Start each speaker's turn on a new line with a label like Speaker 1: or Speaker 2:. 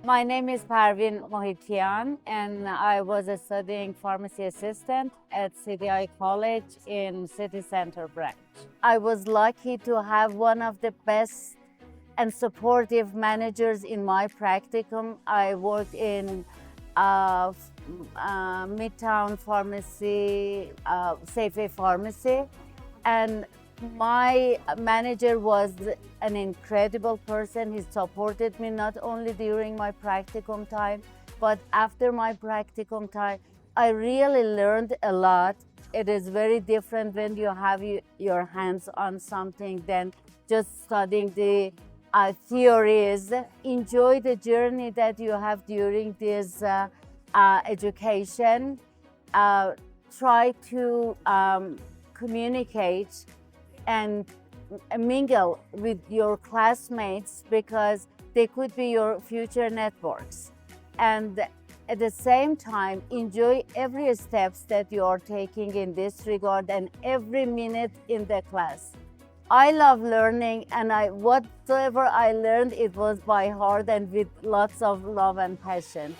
Speaker 1: My name is Parvin M and I was studying pharmacy assistant at CDI College in City Center branch. I was lucky to have one of the best and supportive managers in my practicum. I worked in Midtown Pharmacy, Safeway Pharmacy, and my manager was an incredible person. He supported me not only during my practicum time, but after my practicum time. I really learned a lot. It is very different when you have your hands on something than just studying the theories. Enjoy the journey that you have during this education. Try to communicate and mingle with your classmates because they could be your future networks. And at the same time, enjoy every steps that you are taking in this regard and every minute in the class. I love learning, and whatever I learned, it was by heart and with lots of love and passion.